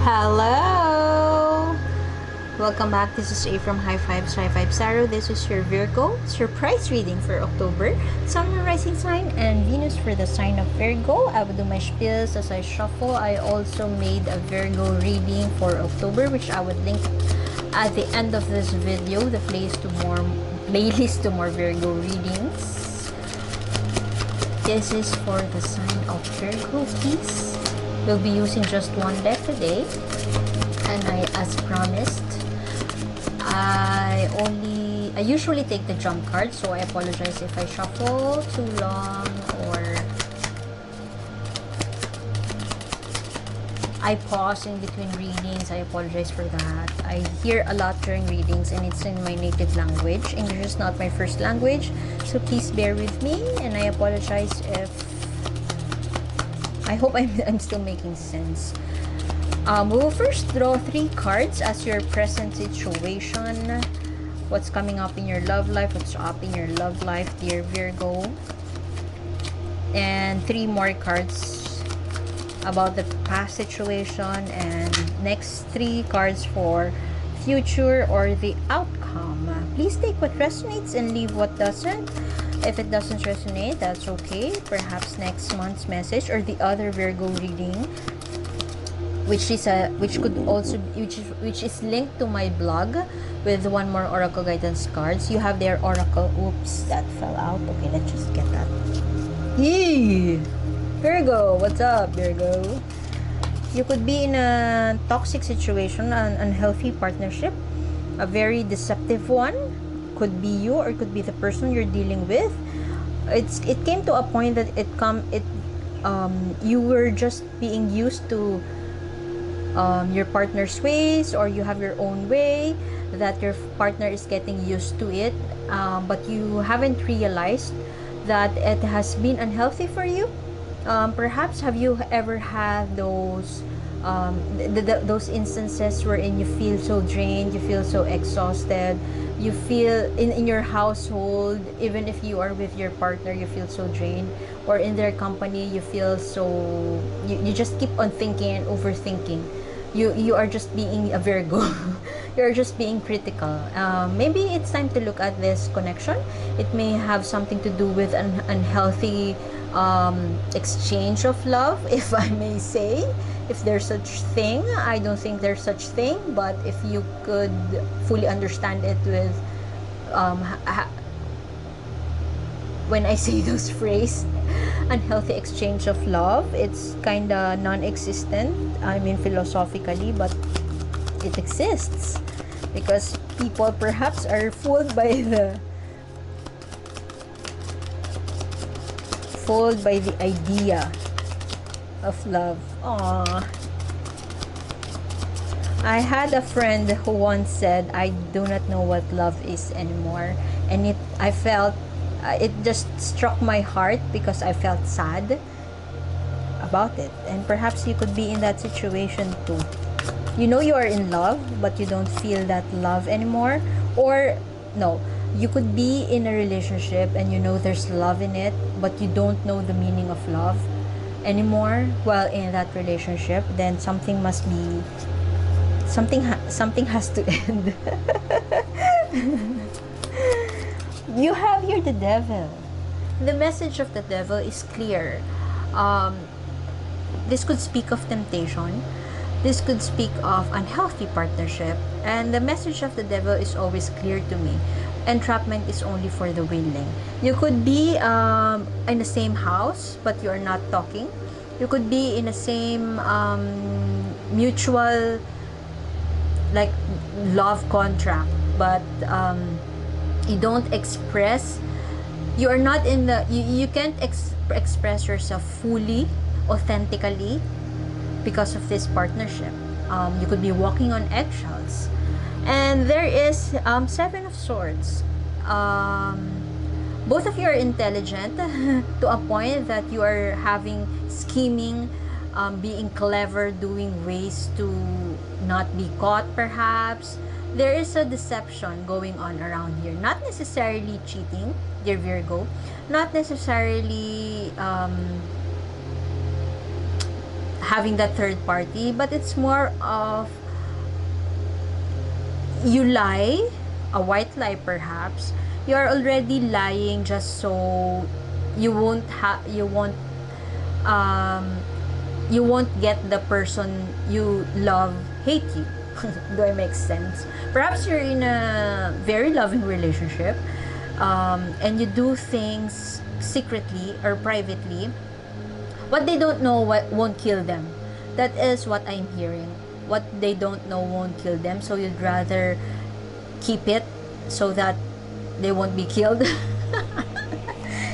Hello! Welcome back. This is A from High Fives, High Five Tarot. This is your Virgo surprise reading for October. Sun, Moon, Rising sign, and Venus for the sign of Virgo. I will do my spiels as I shuffle. I also made a Virgo reading for October, which I would link at the end of this video. The playlist to more Virgo readings. This is for the sign of Virgo, please. We'll be using just one deck today, and as promised, I usually take the jump card, so I apologize if I shuffle too long or I pause in between readings. I apologize for that. I hear a lot during readings, and it's in my native language. English is not my first language, so please bear with me, and I apologize if I hope I'm still making sense. We will first draw 3 cards as your present situation. What's coming up in your love life? What's up in your love life, dear Virgo? And 3 more cards about the past situation. And next 3 cards for future or the outcome. Please take what resonates and leave what doesn't. If it doesn't resonate, that's okay. Perhaps next month's message or the other Virgo reading, which is linked to my blog with one more oracle guidance cards. You have their oracle. Oops, that fell out. Okay, let's just get that. Yee! Virgo, what's up, Virgo? You could be in a toxic situation, an unhealthy partnership, a very deceptive one. Could be you or it could be the person you're dealing with. It came to a point that you were just being used to your partner's ways, or you have your own way, that your partner is getting used to it, but you haven't realized that it has been unhealthy for you. Perhaps have you ever had those instances wherein you feel so drained, you feel so exhausted, you feel in your household, even if you are with your partner, you feel so drained, or in their company you feel so you just keep on thinking and overthinking. You are just being a Virgo. You're just being critical. Maybe it's time to look at this connection. It may have something to do with an unhealthy exchange of love, if I may say, if there's such thing. I don't think there's such thing, but if you could fully understand it with when I say those phrase, unhealthy exchange of love, it's kind of non-existent, I mean philosophically, but it exists because people perhaps are fooled by the idea of love. Aww. I had a friend who once said, "I do not know what love is anymore," and I felt it just struck my heart because I felt sad about it. And perhaps you could be in that situation too. You know you are in love, but you don't feel that love anymore. Or no, you could be in a relationship and you know there's love in it, but you don't know the meaning of love anymore while in that relationship. Then something has to end. You have here the devil. The message of the devil is clear. This could speak of temptation. This could speak of unhealthy partnership. And the message of the devil is always clear to me. Entrapment is only for the willing. You could be in the same house, but you are not talking. You could be in the same mutual like love contract, but you don't express. You are not in the. You can't express yourself fully, authentically, because of this partnership. You could be walking on eggshells. And there is 7 of Swords. Both of you are intelligent to a point that you are having scheming, being clever, doing ways to not be caught perhaps. There is a deception going on around here. Not necessarily cheating, dear Virgo. Not necessarily having that third party, but it's more of you lie, a white lie perhaps. You are already lying just so you won't um you won't get the person you love hate you. Do I make sense? Perhaps you're in a very loving relationship, and you do things secretly or privately. What they don't know what won't kill them. That is what I'm hearing. What they don't know won't kill them, so you'd rather keep it so that they won't be killed.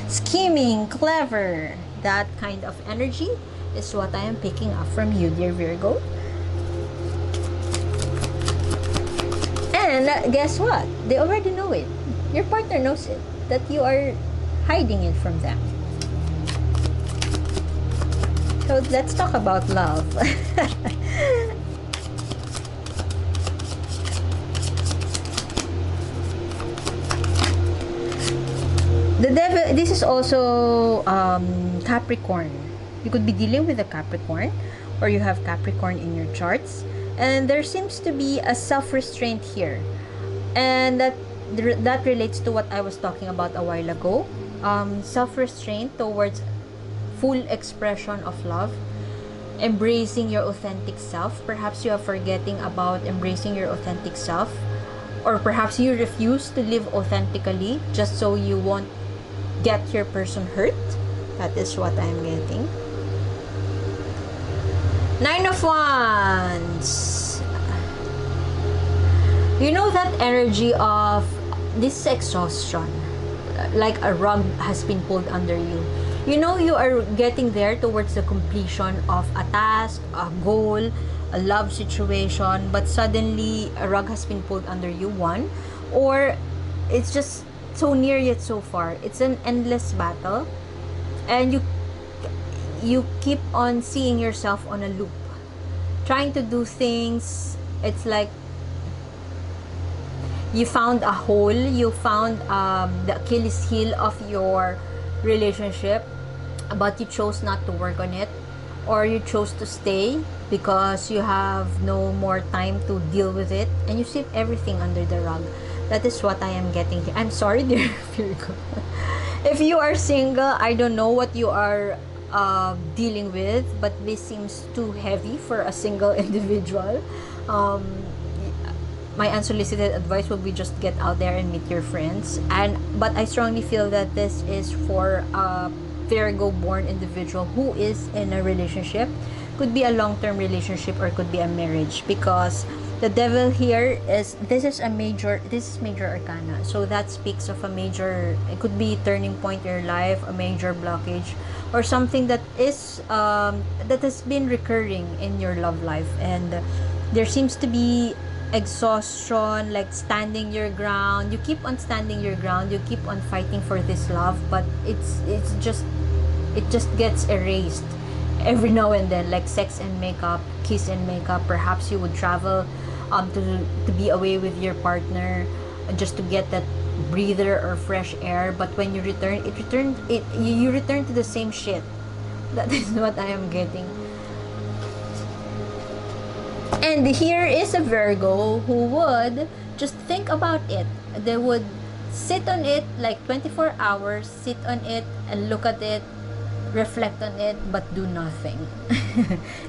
Scheming, clever, that kind of energy is what I am picking up from you, dear Virgo. And guess what? They already know it. Your partner knows it, that you are hiding it from them. So let's talk about love. The devil, this is also Capricorn. You could be dealing with a Capricorn, or you have Capricorn in your charts, and there seems to be a self-restraint here, and that relates to what I was talking about a while ago. Self-restraint towards full expression of love, embracing your authentic self. Perhaps you are forgetting about embracing your authentic self, or perhaps you refuse to live authentically just so you won't get your person hurt. That is what I'm getting. Nine of Wands. You know that energy of this exhaustion, like a rug has been pulled under you. You know you are getting there towards the completion of a task, a goal, a love situation, but suddenly a rug has been pulled under you, one, or it's just so near yet so far. It's an endless battle, and you keep on seeing yourself on a loop, trying to do things. It's like you found a hole, you found the Achilles heel of your relationship, but you chose not to work on it, or you chose to stay because you have no more time to deal with it, and you sweep everything under the rug. That is what I am getting here. I'm sorry, dear Virgo. If you are single, I don't know what you are dealing with, but this seems too heavy for a single individual. My unsolicited advice would be just get out there and meet your friends. But I strongly feel that this is for a Virgo born individual who is in a relationship. Could be a long-term relationship, or could be a marriage, because the devil here is major arcana. So that speaks of a major, it could be turning point in your life, a major blockage, or something that is that has been recurring in your love life, and there seems to be exhaustion, like standing your ground. You keep on standing your ground, you keep on fighting for this love, but it just gets erased every now and then, like sex and makeup, kiss and makeup. Perhaps you would travel to be away with your partner just to get that breather or fresh air, but when you return, you return to the same shit. That is what I am getting. And here is a Virgo who would just think about it. They would sit on it like 24 hours, sit on it and look at it, reflect on it, but do nothing.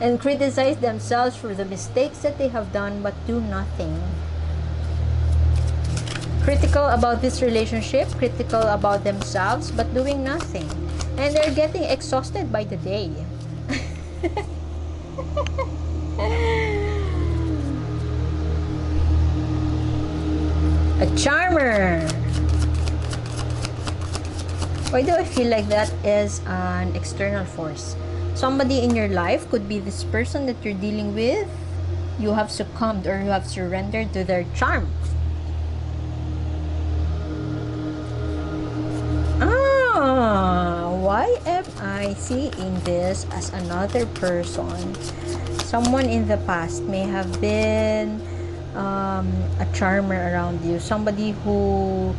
And criticize themselves for the mistakes that they have done, but do nothing. Critical about this relationship, critical about themselves, but doing nothing. And they're getting exhausted by the day. A charmer. Why do I feel like that is an external force? Somebody in your life, could be this person that you're dealing with. You have succumbed, or you have surrendered to their charm. Why am I seeing this as another person? Someone in the past may have been a charmer around you. Somebody who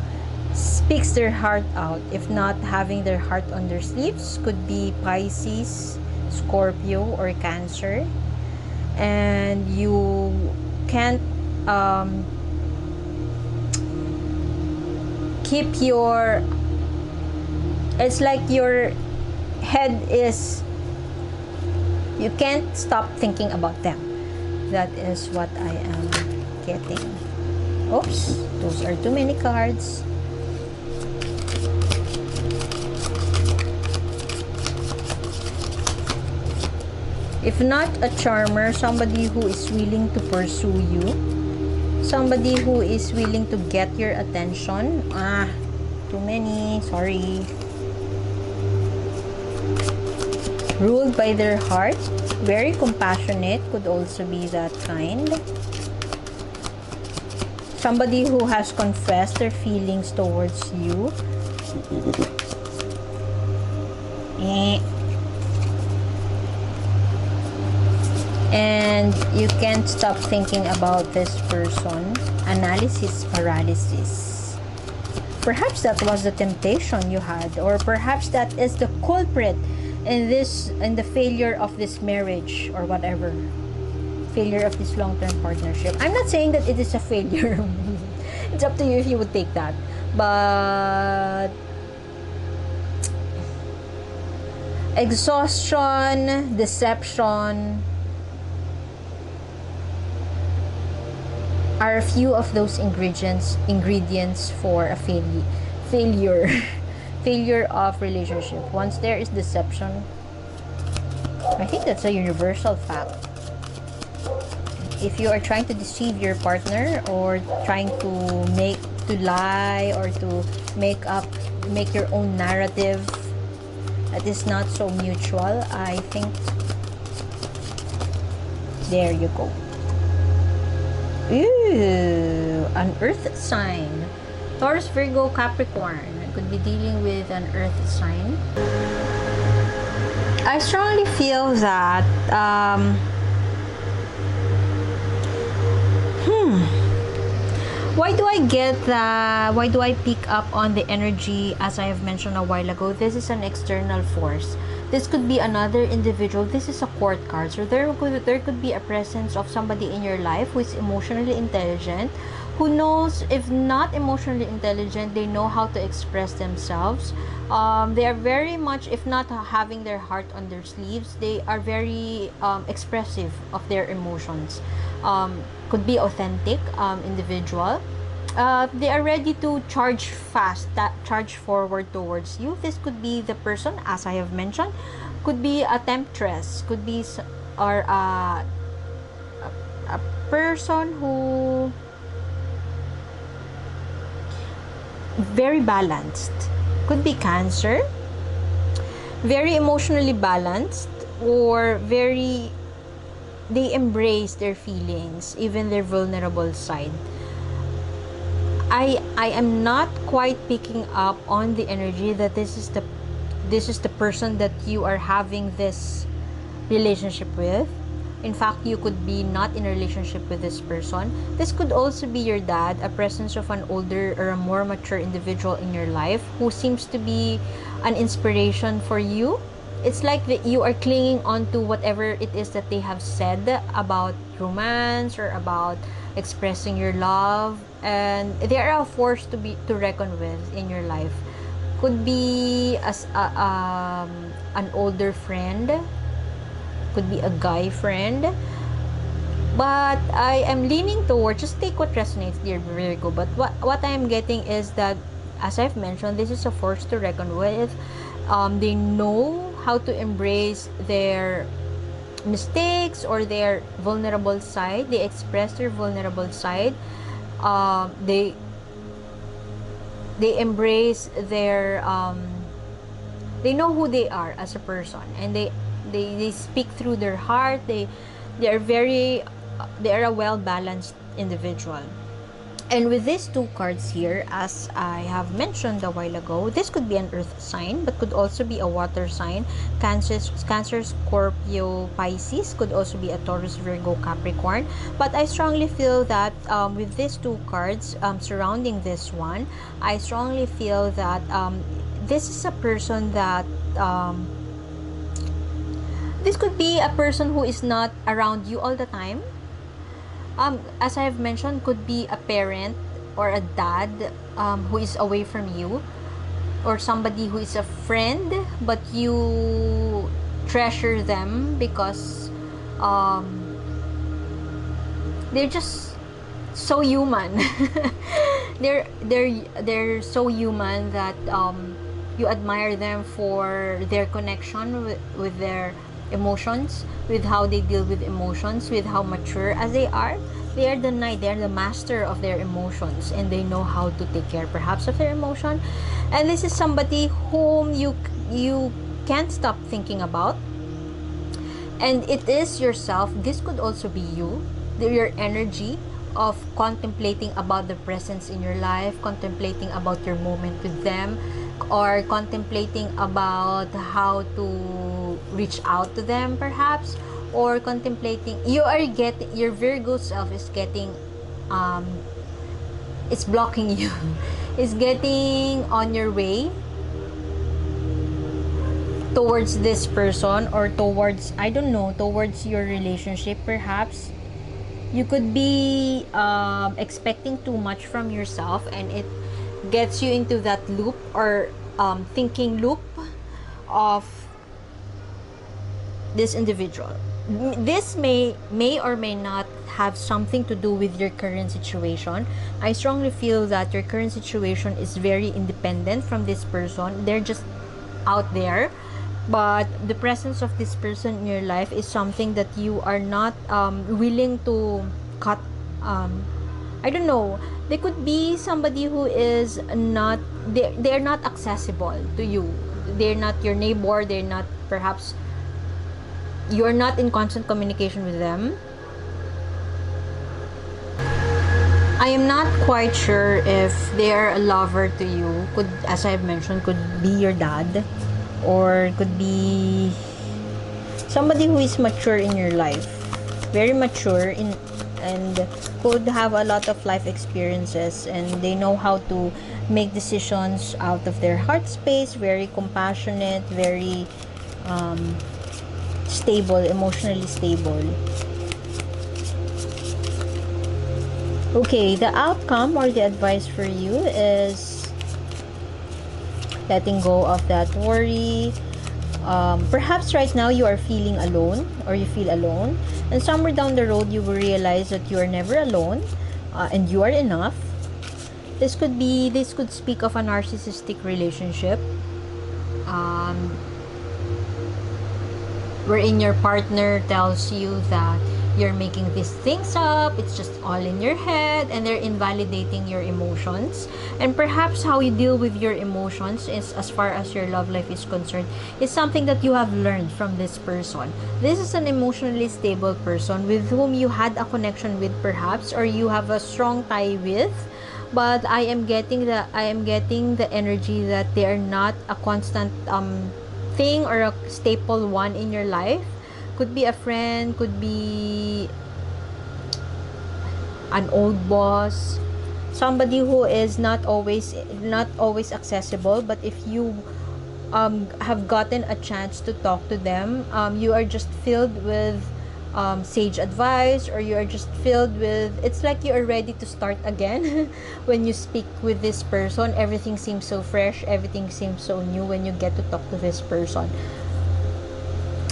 speaks their heart out, if not having their heart on their sleeves. Could be Pisces, Scorpio or Cancer, and you can't keep your, it's like your head is, you can't stop thinking about them. That is what I am getting. Oops, those are too many cards. If not a charmer, somebody who is willing to pursue you, somebody who is willing to get your attention. Too many, sorry. Ruled by their heart, very compassionate, could also be that kind. Somebody who has confessed their feelings towards you. And you can't stop thinking about this person. Analysis paralysis. Perhaps that was the temptation you had, or perhaps that is the culprit in the failure of this marriage, or whatever, failure of this long-term partnership. I'm not saying that it is a failure. It's up to you if you would take that, but exhaustion, deception are a few of those ingredients for a failure failure of relationship. Once there is deception, I think that's a universal fact. If you are trying to deceive your partner, or trying to lie, or to make your own narrative that is not so mutual, I think there you go. Ooh, an earth sign. Taurus, Virgo, Capricorn. I could be dealing with an earth sign. I strongly feel that why do I pick up on the energy, as I have mentioned a while ago? This is an external force. This could be another individual. This is a court card. So there could be a presence of somebody in your life who is emotionally intelligent, who knows, if not emotionally intelligent, they know how to express themselves. They are very much, if not having their heart on their sleeves, they are very expressive of their emotions. Could be authentic individual. They are ready to charge forward towards you. This could be the person, as I have mentioned, could be a temptress, could be a person who very balanced, could be Cancer, very emotionally balanced, or they embrace their feelings, even their vulnerable side. I am not quite picking up on the energy that this is the person that you are having this relationship with. In fact, you could be not in a relationship with this person. This could also be your dad, a presence of an older or a more mature individual in your life who seems to be an inspiration for you. It's like that you are clinging on to whatever it is that they have said about romance or about expressing your love, and they are a force to reckon with in your life. Could be as an older friend, could be a guy friend, but I am leaning toward, just take what resonates, dear Virgo, but what I am getting is that, as I've mentioned, this is a force to reckon with. They know how to embrace their mistakes or their vulnerable side. They express their vulnerable side. They embrace their they know who they are as a person, and they speak through their heart. They are a well balanced individual. And with these two cards here, as I have mentioned a while ago, this could be an earth sign, but could also be a water sign. Cancer, Scorpio, Pisces, could also be a Taurus, Virgo, Capricorn. But I strongly feel that with these two cards surrounding this one, I strongly feel that this is a person that This could be a person who is not around you all the time. As I have mentioned, could be a parent or a dad who is away from you, or somebody who is a friend but you treasure them because they're just so human. they're so human that you admire them for their connection with their emotions, with how they deal with emotions, with how mature as they are. They are the knight, they are the master of their emotions, and they know how to take care perhaps of their emotion. And this is somebody whom you can't stop thinking about, and it is yourself. This could also be you, your energy of contemplating about the presence in your life, contemplating about your moment with them, or contemplating about how to reach out to them perhaps, or contemplating, you are getting, your Virgo self is getting it's blocking you. It's getting on your way towards this person, or towards, I don't know, towards your relationship perhaps. You could be expecting too much from yourself, and it gets you into that loop, or thinking loop of this individual. This may or may not have something to do with your current situation. I strongly feel that your current situation is very independent from this person. They're just out there, but the presence of this person in your life is something that you are not willing to cut. I don't know, they could be somebody who is not, they're not accessible to you. They're not your neighbor, they're not, perhaps you're not in constant communication with them. I am not quite sure if they are a lover to you. Could, as I've mentioned, could be your dad, or could be somebody who is mature in your life, very mature in, and could have a lot of life experiences, and they know how to make decisions out of their heart space, very compassionate, very stable, emotionally stable. Okay, the outcome or the advice for you is letting go of that worry. Perhaps right now you are feeling alone, or you feel alone, and somewhere down the road you will realize that you are never alone, and you are enough. This could speak of a narcissistic relationship, wherein your partner tells you that you're making these things up, it's just all in your head, and they're invalidating your emotions. And perhaps how you deal with your emotions is, as far as your love life is concerned, is something that you have learned from this person. This is an emotionally stable person with whom you had a connection with perhaps, or you have a strong tie with, but I am getting the energy that they are not a constant thing, or a staple one in your life. Could be a friend, could be an old boss, somebody who is not always accessible, but if you have gotten a chance to talk to them, you are just filled with sage advice, or you are just filled with, it's like you are ready to start again. When you speak with this person, everything seems so fresh, everything seems so new when you get to talk to this person.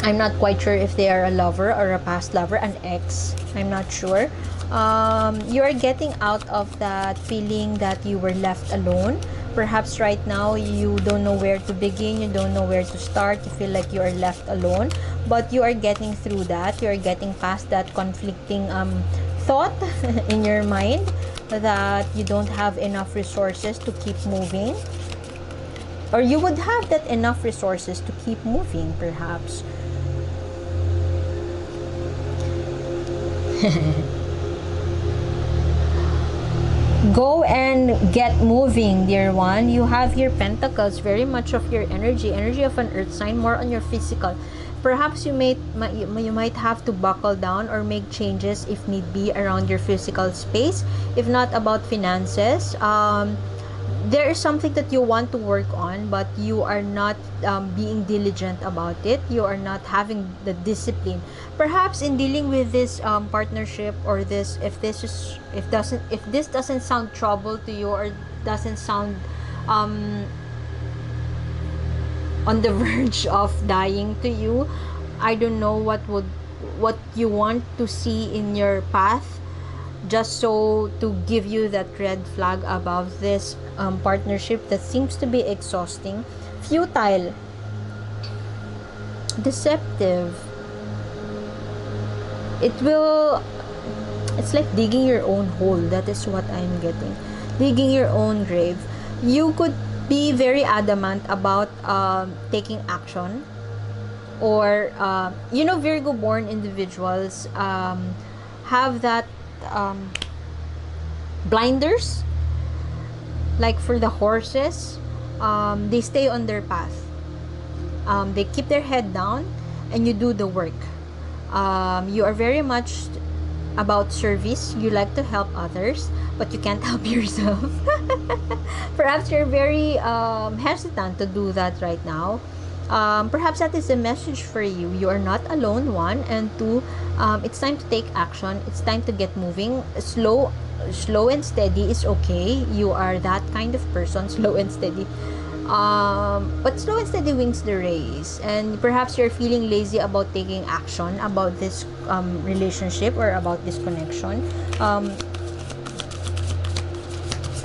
I'm not quite sure if they are a lover or a past lover, an ex. I'm not sure. You are getting out of that feeling that you were left alone. Perhaps right now you don't know where to begin, you don't know where to start, you feel like you are left alone, but you are getting through that. You are getting past that conflicting thought in your mind that you don't have enough resources to keep moving, or you would have that enough resources to keep moving perhaps. Go and get moving, dear one. You have here pentacles, very much of your energy of an earth sign, more on your physical. Perhaps you might have to buckle down or make changes if need be around your physical space, if not about finances. there is something that you want to work on, but you are not being diligent about it. You are not having the discipline. Perhaps in dealing with this partnership, or this, if this doesn't sound trouble to you, or doesn't sound um, on the verge of dying to you, I don't know what you want to see in your path, just so to give you that red flag about this partnership that seems to be exhausting, futile, deceptive. It's like digging your own hole. That is what I'm getting. Digging your own grave. You could be very adamant about taking action, or Virgo born individuals have that blinders, like for the horses. They stay on their path. They keep their head down, and you do the work. You are very much about service. You like to help others, but you can't help yourself. Perhaps you're very hesitant to do that right now. Perhaps that is a message for you. You are not alone, one, and two, it's time to take action. It's time to get moving. Slow and steady is okay. You are that kind of person, slow and steady. But slow and steady wins the race. And perhaps you're feeling lazy about taking action about this relationship, or about this connection.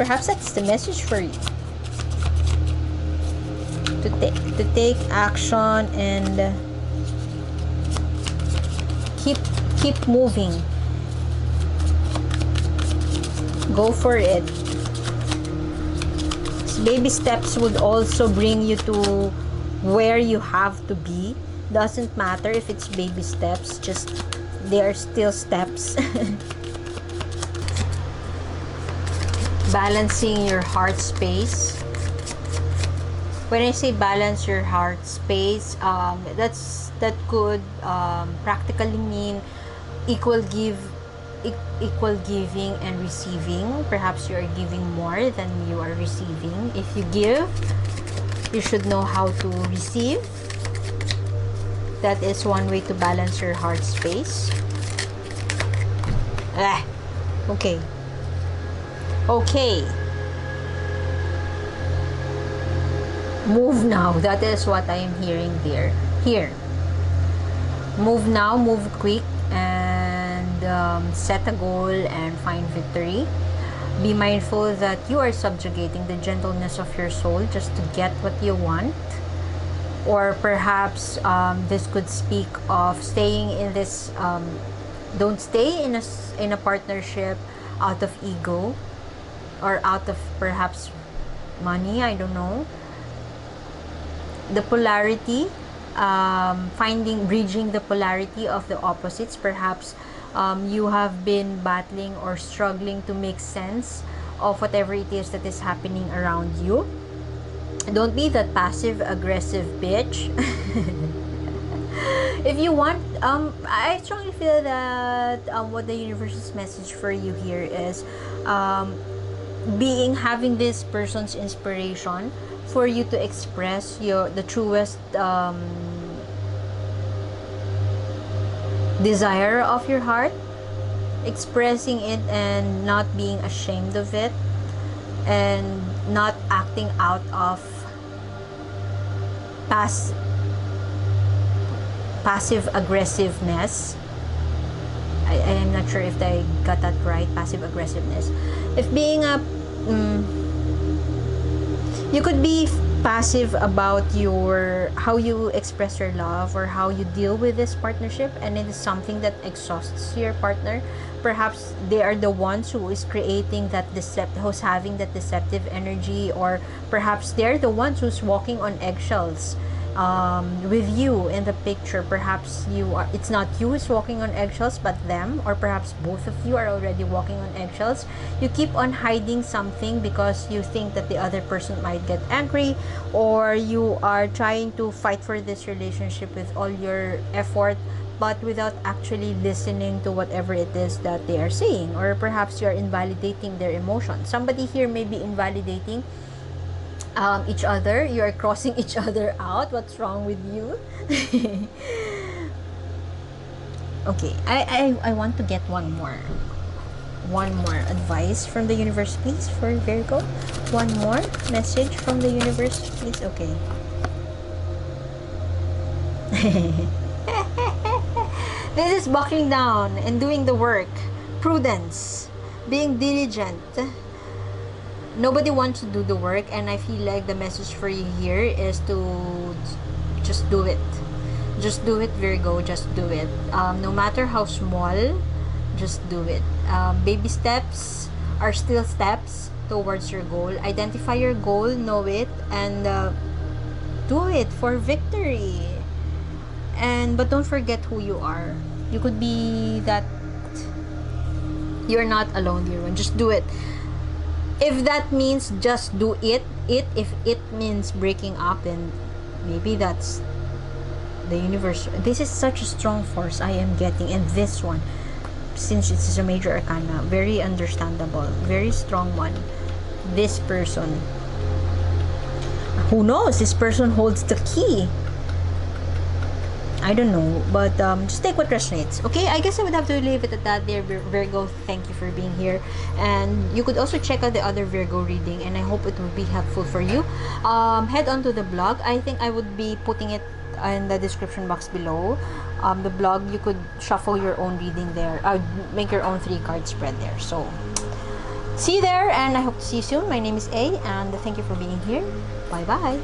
Perhaps that's the message for you. To take action and keep moving. Go for it. Baby steps would also bring you to where you have to be. Doesn't matter if it's baby steps, just they are still steps. Balancing your heart space. When I say balance your heart space, that could practically mean equal giving and receiving. Perhaps you are giving more than you are receiving. If you give, you should know how to receive. That is one way to balance your heart space. Okay. Move now. That is what I am hearing there. Here. Move now, move quick, and set a goal and find victory. Be mindful that you are subjugating the gentleness of your soul just to get what you want. Or perhaps this could speak of staying in this. Don't stay in a partnership out of ego, or out of perhaps money. I don't know. The polarity, bridging the polarity of the opposites. Perhaps you have been battling or struggling to make sense of whatever it is that is happening around you. Don't be that passive aggressive bitch. If you want, I strongly feel that what the universe's message for you here is having this person's inspiration for you to express the truest desire of your heart, expressing it and not being ashamed of it, and not acting out of passive aggressiveness. I am not sure if I got that right. Passive aggressiveness. If being you could be passive about how you express your love, or how you deal with this partnership, and it is something that exhausts your partner. Perhaps they are the ones who's having that deceptive energy, or perhaps they're the ones who's walking on eggshells with you in the picture. Perhaps it's not you who's walking on eggshells, but them, or perhaps both of you are already walking on eggshells. You keep on hiding something because you think that the other person might get angry, or you are trying to fight for this relationship with all your effort, but without actually listening to whatever it is that they are saying. Or perhaps you are invalidating their emotions. Somebody here may be invalidating each other. You are crossing each other out. What's wrong with you? Okay, I want to get one more advice from the universe, please, for Virgo. One more message from the universe, please. Okay. This is buckling down and doing the work. Prudence, being diligent. Nobody wants to do the work, and I feel like the message for you here is to just do it. Just do it, Virgo. Just do it. No matter how small, just do it. Baby steps are still steps towards your goal. Identify your goal, know it, and do it for victory. But don't forget who you are. You could be that. You're not alone, dear one. Just do it. If that means just do it. If it means breaking up, then maybe that's the universe. This is such a strong force I am getting, and this one, since it is a major arcana, very understandable, very strong one. This person, who knows, this person holds the key. I don't know, but just take what resonates. Okay, I guess I would have to leave it at that, dear Virgo. Thank you for being here, and you could also check out the other Virgo reading, and I hope it will be helpful for you. Head on to the blog. I think I would be putting it in the description box below. The blog, you could shuffle your own reading there. Make your own 3-card spread there. So see you there, and I hope to see you soon. My name is A, and thank you for being here. Bye bye.